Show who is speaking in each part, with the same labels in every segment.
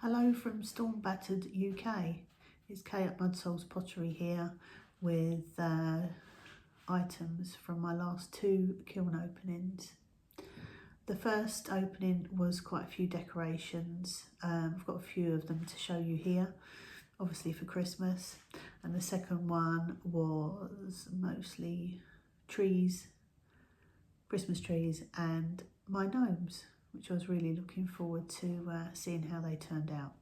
Speaker 1: Hello from Storm Battered UK. It's Kay at Mudsoul's Pottery here with items from my last two kiln openings. The first opening was quite a few decorations. I've got a few of them to show you here, obviously for Christmas. And the second one was mostly trees, Christmas trees and my gnomes, which I was really looking forward to seeing how they turned out.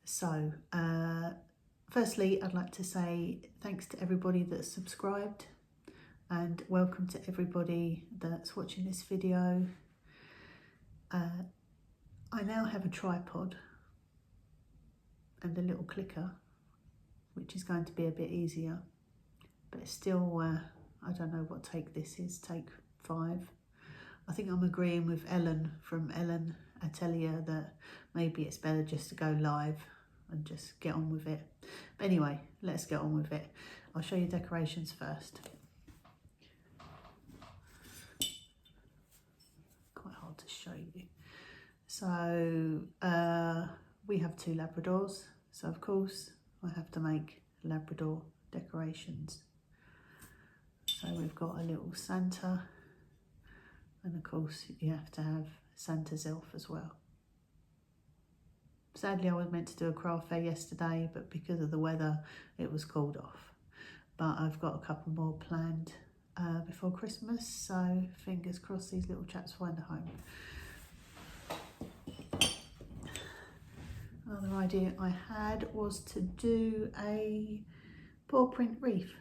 Speaker 1: So, firstly, I'd like to say thanks to everybody that's subscribed and welcome to everybody that's watching this video. I now have a tripod and a little clicker, which is going to be a bit easier, but still, I don't know what take this is, take 5. I think I'm agreeing with Ellen from Ellen Atelier that maybe it's better just to go live and just get on with it. But anyway, let's get on with it. I'll show you decorations first. Quite hard to show you. So we have 2 Labradors. So of course I have to make Labrador decorations. So we've got a little Santa. And of course you have to have Santa's elf as well. Sadly I was meant to do a craft fair yesterday, but because of the weather it was called off. But I've got a couple more planned before Christmas, so fingers crossed these little chaps find a home. Another idea I had was to do a paw print wreath,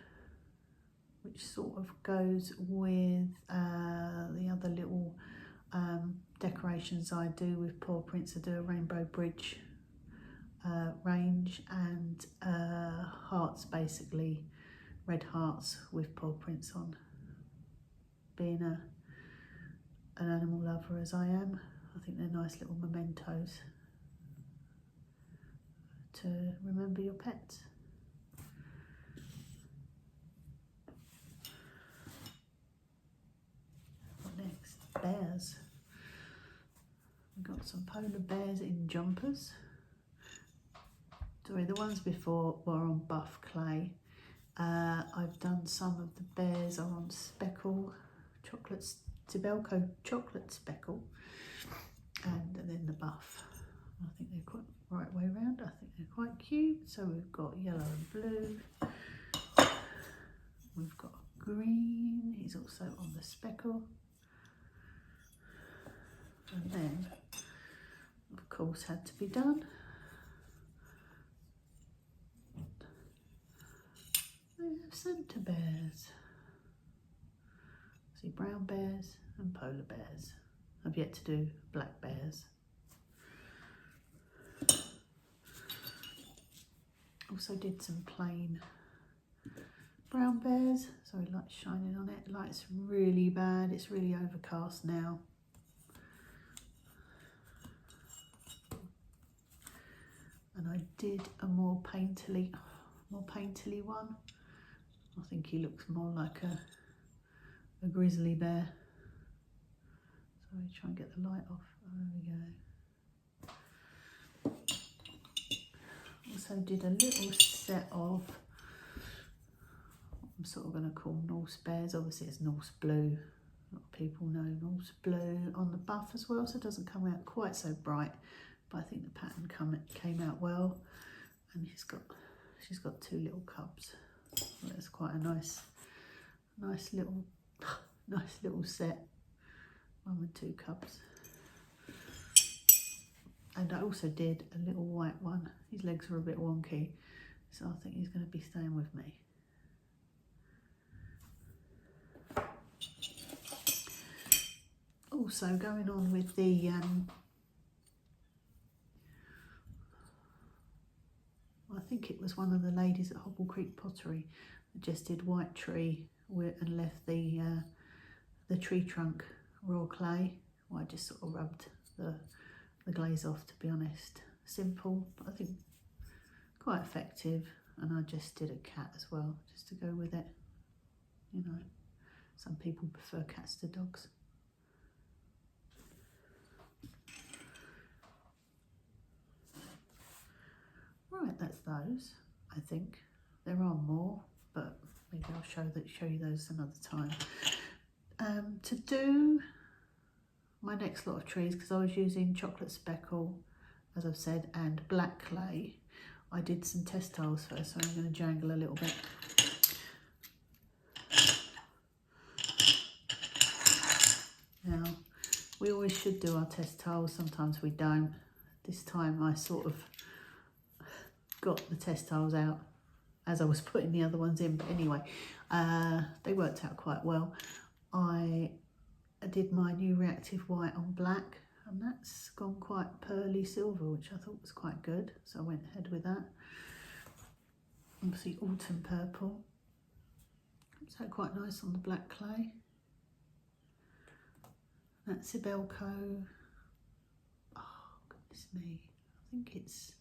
Speaker 1: which sort of goes with the other little decorations I do with paw prints. I do a rainbow bridge range and hearts, basically red hearts with paw prints on. Being an animal lover as I am, I think they're nice little mementos to remember your pets. Next, bears. We've got some polar bears in jumpers. Sorry, the ones before were on buff clay. I've done some of the bears are on speckle, Tibelco chocolate speckle, and then the buff. I think they're quite right way around. I think they're quite cute. So we've got yellow and blue. We've got green. He's also on the speckle. And then, of course, had to be done. We have Santa bears. See, brown bears and polar bears. I've yet to do black bears. Also did some plain brown bears. Sorry, light's shining on it. Light's really bad. It's really overcast now. And I did a more painterly one. I think he looks more like a grizzly bear. Sorry, try and get the light off. There we go. Also did a little set of what I'm sort of going to call Norse bears. Obviously it's Norse blue. A lot of people know Norse blue on the buff as well, so it doesn't come out quite so bright. But I think the pattern came out well, and she's got 2 little cubs. Well, that's quite a nice little set. 1 with 2 cubs. And I also did a little white one. His legs were a bit wonky, so I think he's going to be staying with me. Also going on with the I think it was one of the ladies at Hobble Creek Pottery that just did white tree and left the tree trunk raw clay. Well, I just sort of rubbed the glaze off, to be honest. Simple, but I think quite effective. And I just did a cat as well, just to go with it. You know, some people prefer cats to dogs. Right, that's those. I think there are more, but maybe I'll show you those another time. To do my next lot of trees, because I was using chocolate speckle, as I've said, and black clay, I did some test tiles first, so I'm going to jangle a little bit. Now, we always should do our test tiles, sometimes we don't. This time I sort of got the test tiles out as I was putting the other ones in, but anyway, they worked out quite well. I did my new reactive white on black, and that's gone quite pearly silver, which I thought was quite good, so I went ahead with that. Obviously autumn purple, so quite nice on the black clay. That's Sibelco, oh goodness me, I think it's,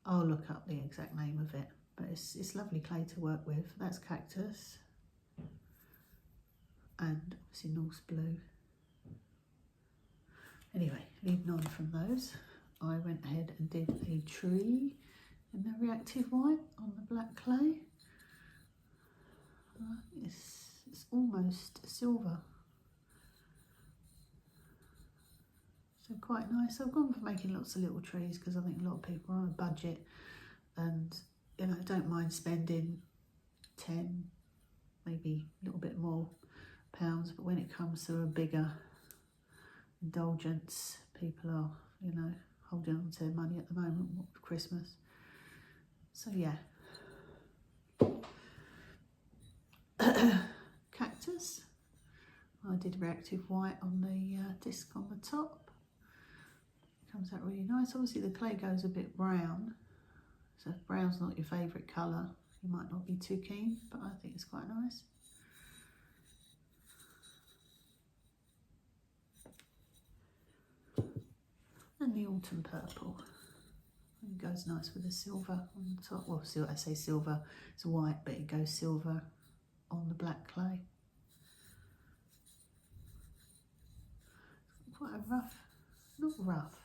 Speaker 1: I'll look up the exact name of it, but it's lovely clay to work with. That's cactus, and obviously Norse blue. Anyway, leading on from those, I went ahead and did a tree in the reactive white on the black clay. It's almost silver, so quite nice. I've gone for making lots of little trees because I think a lot of people are on a budget, and you know, don't mind spending 10, maybe a little bit more pounds, but when it comes to a bigger indulgence, people are, you know, holding on to their money at the moment for Christmas. So yeah. Cactus, I did reactive white on the disc on the top. It comes out really nice. Obviously the clay goes a bit brown, so if brown's not your favourite colour, you might not be too keen, but I think it's quite nice. And the autumn purple, it goes nice with the silver on the top. Well, I say silver, it's white, but it goes silver on the black clay. Quite a rough, not rough,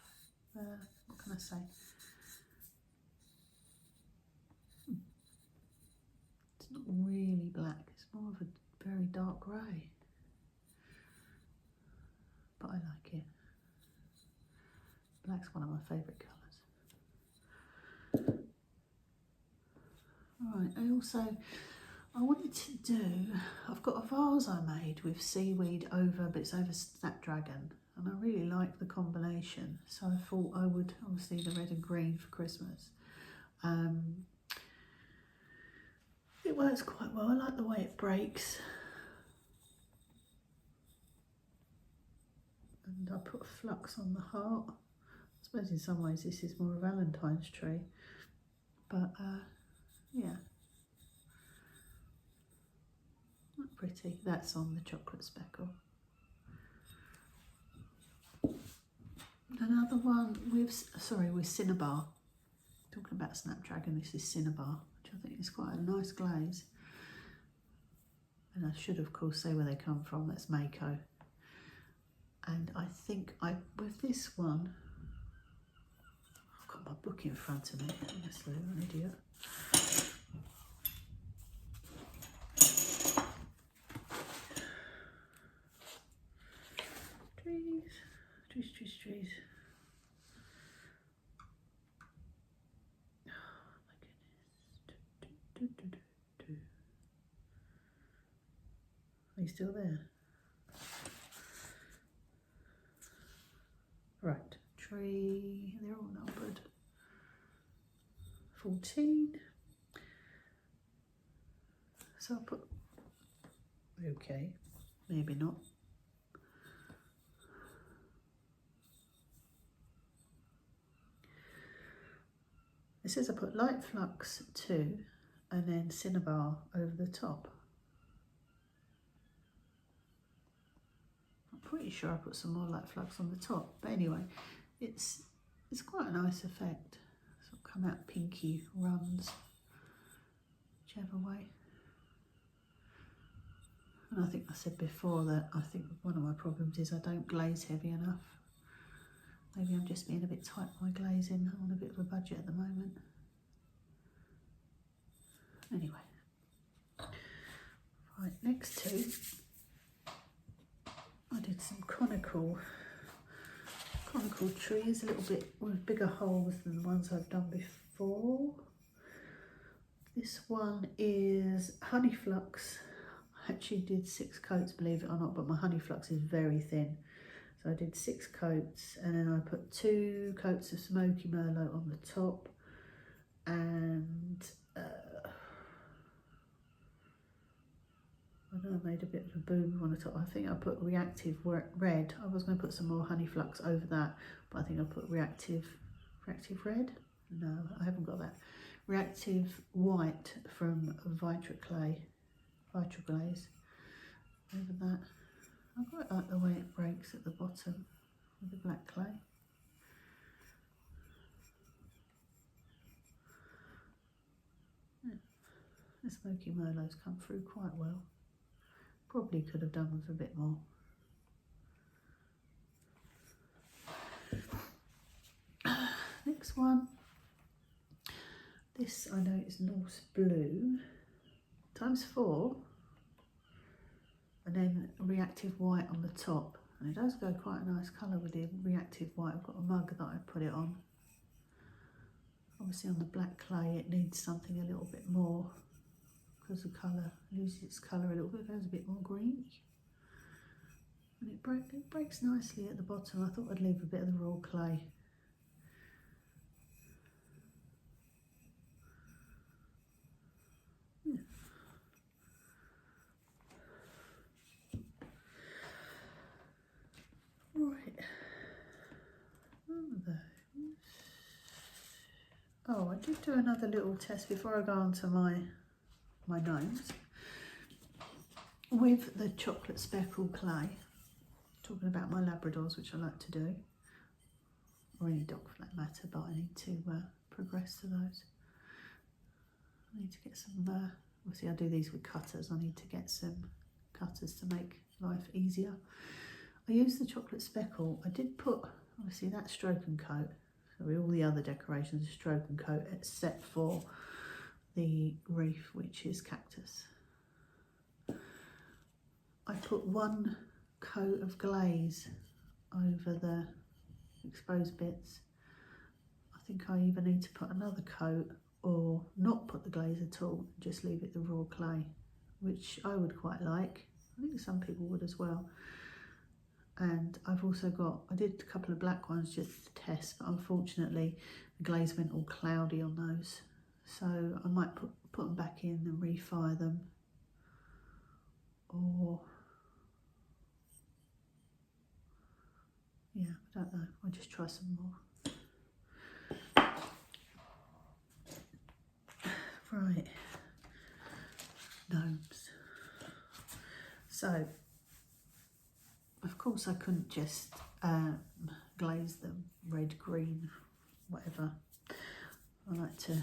Speaker 1: what can I say? It's not really black, it's more of a very dark grey, but I like it. Black's one of my favourite colours. Alright, I wanted to do, I've got a vase I made with seaweed over, but it's over Snapdragon, and I really like the combination, so I thought I would, obviously the red and green for Christmas. It works quite well, I like the way it breaks. And I put flux on the heart. I suppose in some ways this is more a Valentine's tree, but yeah, not pretty. That's on the chocolate speckle. Another one with Cinnabar. Talking about Snapdragon, this is Cinnabar, which I think is quite a nice glaze. And I should of course say where they come from, that's Mako. And I think with this one, I've got my book in front of me, honestly, I'm an idiot. Trees. Oh my goodness. Are you still there? Right, tree, they're all numbered. 14. So I'll put, okay, maybe not. It says I put light flux 2 and then Cinnabar over the top. I'm pretty sure I put some more light flux on the top, but anyway, it's quite a nice effect. So it'll come out pinky runs, whichever way. And I think I said before that I think one of my problems is I don't glaze heavy enough. Maybe I'm just being a bit tight with my glazing. I'm on a bit of a budget at the moment. Anyway, right, next to, I did some conical trees, a little bit with bigger holes than the ones I've done before. This one is honey flux. I actually did 6 coats, believe it or not, but my honey flux is very thin. So I did 6 coats, and then I put 2 coats of smoky merlot on the top, and I know I made a bit of a boom on the top. I think I put reactive red. I was going to put some more honey flux over that, but I think I put reactive red. No, I haven't got that. Reactive white from Vitra Glaze over that. I quite like the way it breaks at the bottom with the black clay. Yeah. The smoky merlot's come through quite well. Probably could have done with a bit more. Next one. This I know is Norse Blue ×4, and then reactive white on the top. And it does go quite a nice colour with the reactive white. I've got a mug that I put it on. Obviously on the black clay it needs something a little bit more, because the colour loses its colour a little bit, goes a bit more green. And it breaks nicely at the bottom. I thought I'd leave a bit of the raw clay. Yeah. Right. Oh, I did do another little test before I go on to my gnomes with the chocolate speckle clay. Talking about my Labradors, which I like to do, or any dog for that matter, but I need to progress to those. I need to get some, obviously I do these with cutters, I need to get some cutters to make life easier. I use the chocolate speckle. I did put, obviously that stroke and coat, so all the other decorations are stroke and coat except for the wreath, which is cactus. I put 1 coat of glaze over the exposed bits. I think I either need to put another coat or not put the glaze at all, just leave it the raw clay, which I would quite like. I think some people would as well. And I've also got, I did a couple of black ones just to test, but unfortunately the glaze went all cloudy on those. So I might put them back in and refire them, or yeah, I don't know, I'll just try some more. Right, gnomes. So, of course I couldn't just glaze them red, green, whatever. I like to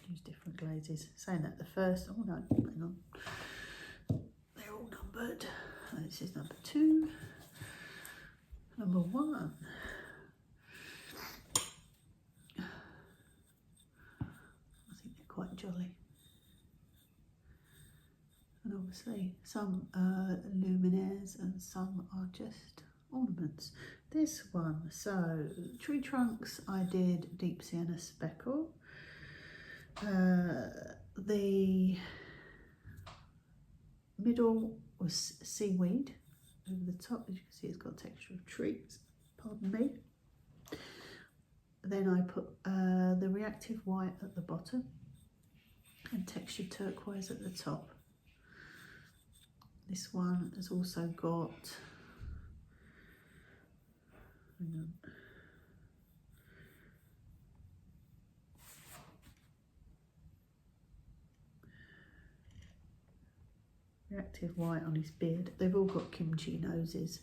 Speaker 1: use different glazes. Saying that, the first, oh no, hang on. They're all numbered. This is number 2. Number 1. I think they're quite jolly. And obviously some are luminaires and some are just ornaments. This one, so tree trunks, I did deep sienna speckle. The middle was seaweed. Over the top, as you can see, it's got texture of trees, pardon me. Then I put the reactive white at the bottom and textured turquoise at the top. This one has also got, hang on, reactive white on his beard. They've all got kimchi noses.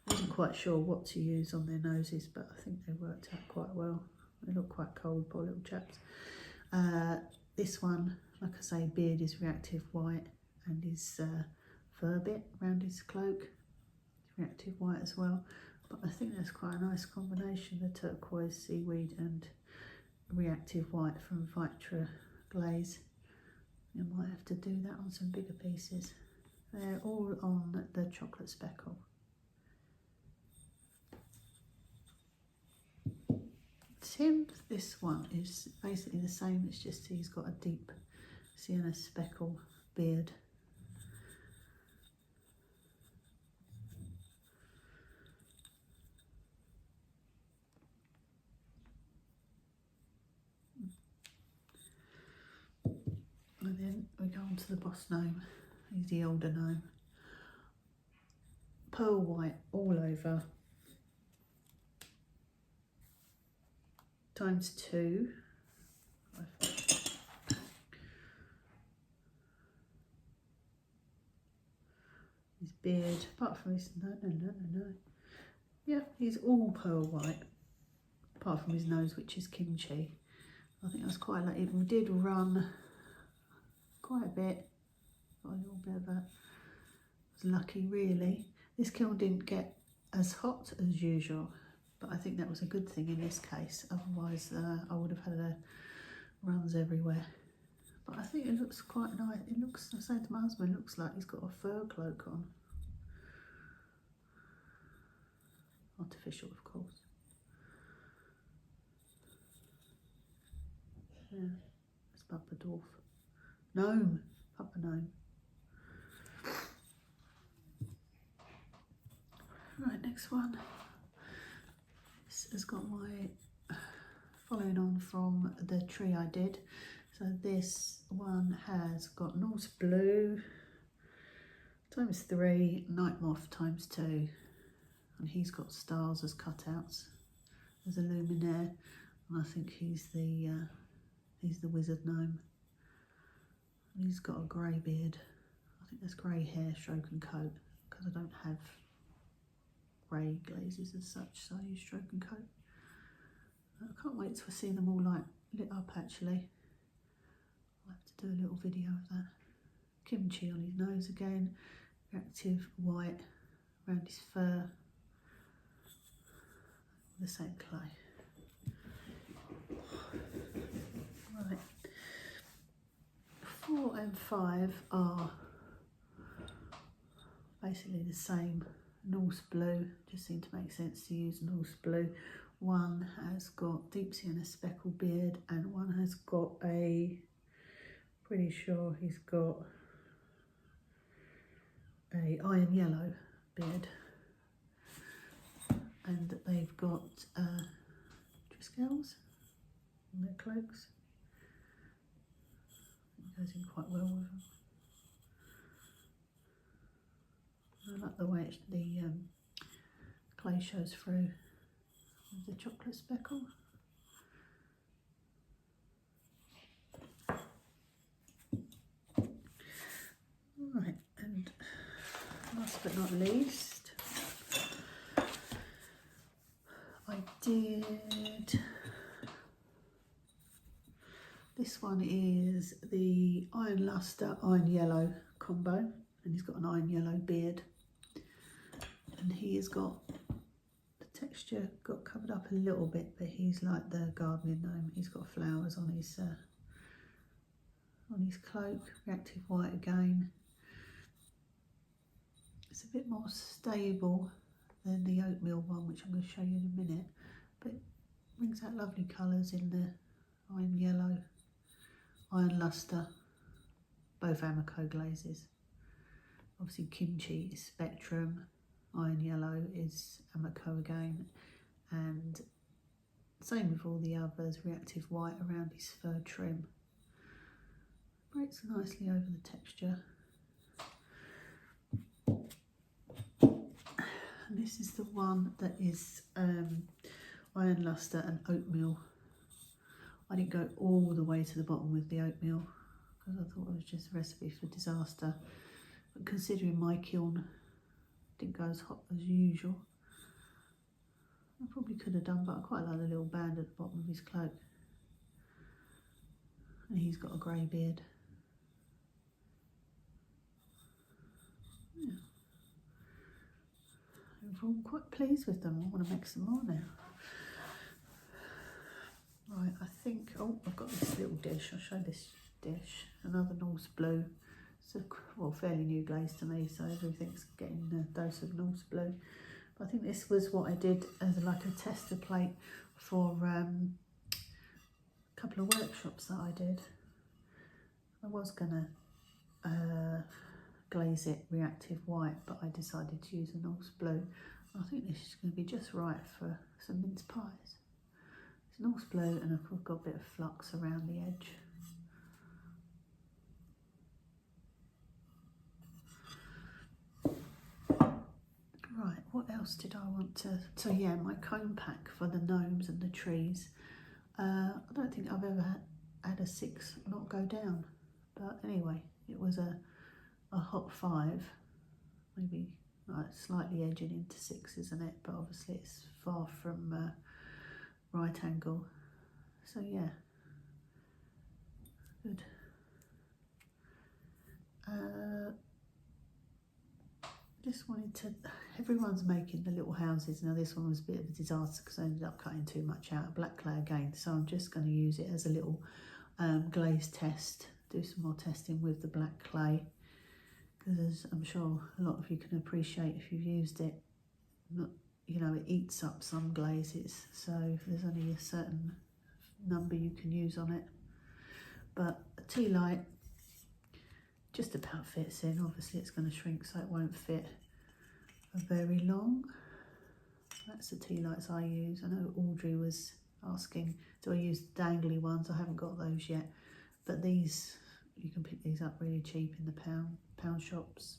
Speaker 1: I wasn't quite sure what to use on their noses, but I think they worked out quite well. They look quite cold, poor little chaps. This one, like I say, beard is reactive white, and his fur bit around his cloak is reactive white as well. But I think that's quite a nice combination, the turquoise seaweed and reactive white from Vitra Glaze. You might have to do that on some bigger pieces. They're all on the chocolate speckle. Tim, this one is basically the same, it's just he's got a deep sienna speckle beard. And then we go on to the boss gnome. He's the older gnome. Pearl white all over. ×2. His beard, apart from his, no. Yeah, he's all pearl white, apart from his nose, which is kimchi. I think that's quite like, it did run quite a bit. Got a little bit of a, was lucky really. This kiln didn't get as hot as usual, but I think that was a good thing in this case. Otherwise, I would have had runs everywhere. But I think it looks quite nice. It looks, I was saying to my husband, it looks like he's got a fur cloak on. Artificial, of course. Yeah, it's Papa Dwarf. Gnome, Papa Gnome. Right, next one. This has got my, following on from the tree I did. So this one has got Norse Blue ×3, Night Moth ×2. And he's got stars as cutouts. There's a luminaire, and I think he's the wizard gnome. And he's got a grey beard. I think that's grey hair, stroke and coat, because I don't have grey glazes as such, so I use stroke and coat. I can't wait to see them all like lit up actually. I'll have to do a little video of that. Kimchi on his nose again, reactive white around his fur. The same clay. Right. 4 and 5 are basically the same. Norse Blue, just seemed to make sense to use Norse Blue. One has got deep sienna speckle beard, and one has got a, pretty sure he's got a iron yellow beard. And they've got triskells on their cloaks. It goes in quite well with them. I like the way the clay shows through with the chocolate speckle. Right, and last but not least, I did, this one is the Iron Luster, Iron Yellow combo, and he's got an iron yellow beard. And he has got, the texture got covered up a little bit, but he's like the gardening gnome. He's got flowers on his cloak, reactive white again. It's a bit more stable than the oatmeal one, which I'm going to show you in a minute, but it brings out lovely colours in the iron yellow, iron luster, both Amaco glazes. Obviously kimchi is spectrum, iron yellow is Amaco again, and same with all the others, reactive white around his fur trim. Breaks nicely over the texture. And this is the one that is iron luster and oatmeal. I didn't go all the way to the bottom with the oatmeal because I thought it was just a recipe for disaster. But considering my kiln didn't go as hot as usual, I probably could have done, but I quite like the little band at the bottom of his cloak. And he's got a grey beard. Yeah. overall quite pleased with them. I want to make some more now. Right, I think, oh, I've got this little dish. I'll show this dish. Another Norse Blue. It's a, well, fairly new glaze to me, so everything's getting a dose of Norse Blue. But I think this was what I did as like a tester plate for a couple of workshops that I did. I was gonna glaze it reactive white, but I decided to use a Norse Blue. I think this is going to be just right for some mince pies. It's Norse Blue, and I've got a bit of flux around the edge. Right, what else did I want to... So yeah, my cone pack for the gnomes and the trees. I don't think I've ever had a 6 not go down. But anyway, it was a hot 5. Maybe slightly edging into 6, isn't it? But obviously it's far from right angle. So yeah, good. Just wanted to, everyone's making the little houses. Now this one was a bit of a disaster because I ended up cutting too much out of black clay again. So I'm just going to use it as a little glaze test, do some more testing with the black clay. Because I'm sure a lot of you can appreciate if you've used it, you know, it eats up some glazes. So there's only a certain number you can use on it. But a tea light just about fits in. Obviously it's going to shrink so it won't fit for very long. That's the tea lights I use. I know Audrey was asking, do I use dangly ones? I haven't got those yet, but these, you can pick these up really cheap in the pound shops,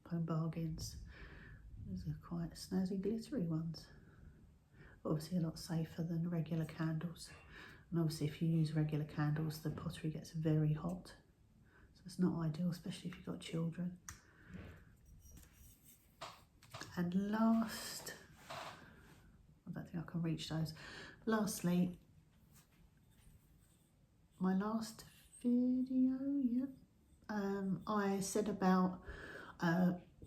Speaker 1: home bargains. These are quite snazzy glittery ones. Obviously a lot safer than regular candles. And obviously if you use regular candles, the pottery gets very hot. So it's not ideal, especially if you've got children. And last, I don't think I can reach those. Lastly, my last video, I said about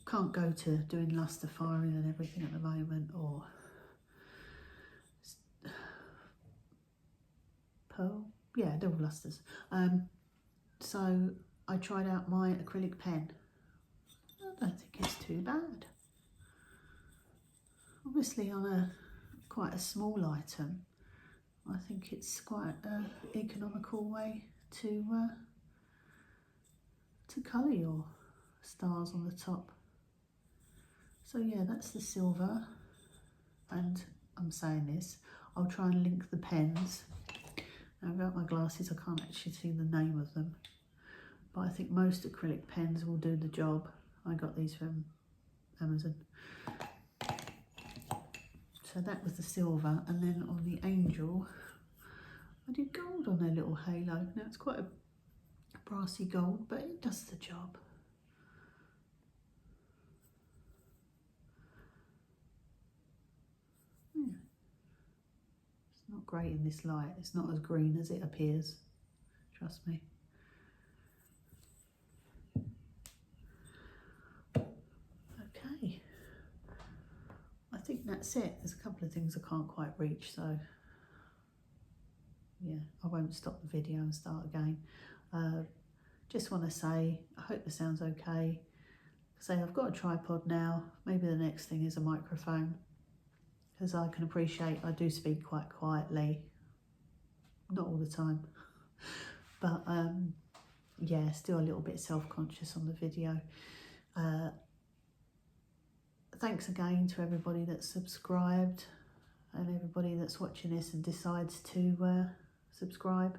Speaker 1: can't go to doing luster firing and everything at the moment, or pearl, yeah, they're all lusters. So I tried out my acrylic pen. I don't think it's too bad. Obviously on quite a small item, I think it's quite an economical way to colour your stars on the top. So yeah, that's the silver, and I'm saying this, I'll try and link the pens. Now without my glasses I can't actually see the name of them, but I think most acrylic pens will do the job. I got these from Amazon. So that was the silver, and then on the angel I did gold on their little halo. Now it's quite a brassy gold, but it does the job. Yeah. It's not great in this light. It's not as green as it appears, trust me. Okay, I think that's it. There's a couple of things I can't quite reach, so yeah, I won't stop the video and start again. Just want to say, I hope the sound's okay. Say I've got a tripod now. Maybe the next thing is a microphone, because I can appreciate I do speak quite quietly, not all the time, but yeah, still a little bit self-conscious on the video. Thanks again to everybody that's subscribed and everybody that's watching this and decides to subscribe.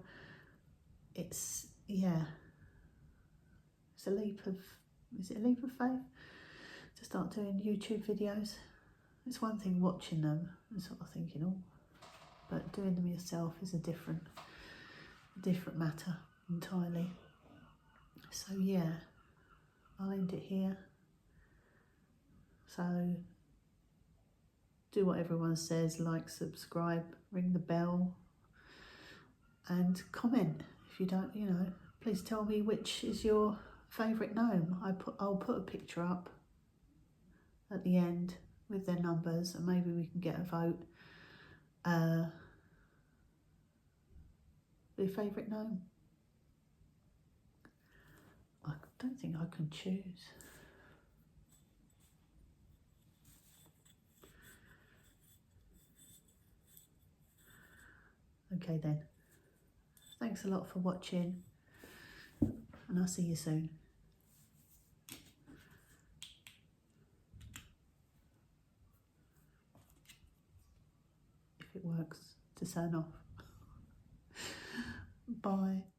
Speaker 1: It's, yeah, it's a leap of, is it a leap of faith to start doing YouTube videos? It's one thing watching them and sort of thinking, oh, but doing them yourself is a different matter entirely. So yeah, I'll end it here. So do what everyone says, like, subscribe, ring the bell, and comment if you don't, you know. Please tell me which is your favourite gnome. I'll put a picture up at the end with their numbers, and maybe we can get a vote. Their favourite gnome. I don't think I can choose. Okay then. Thanks a lot for watching, and I'll see you soon. If it works to turn off. Bye.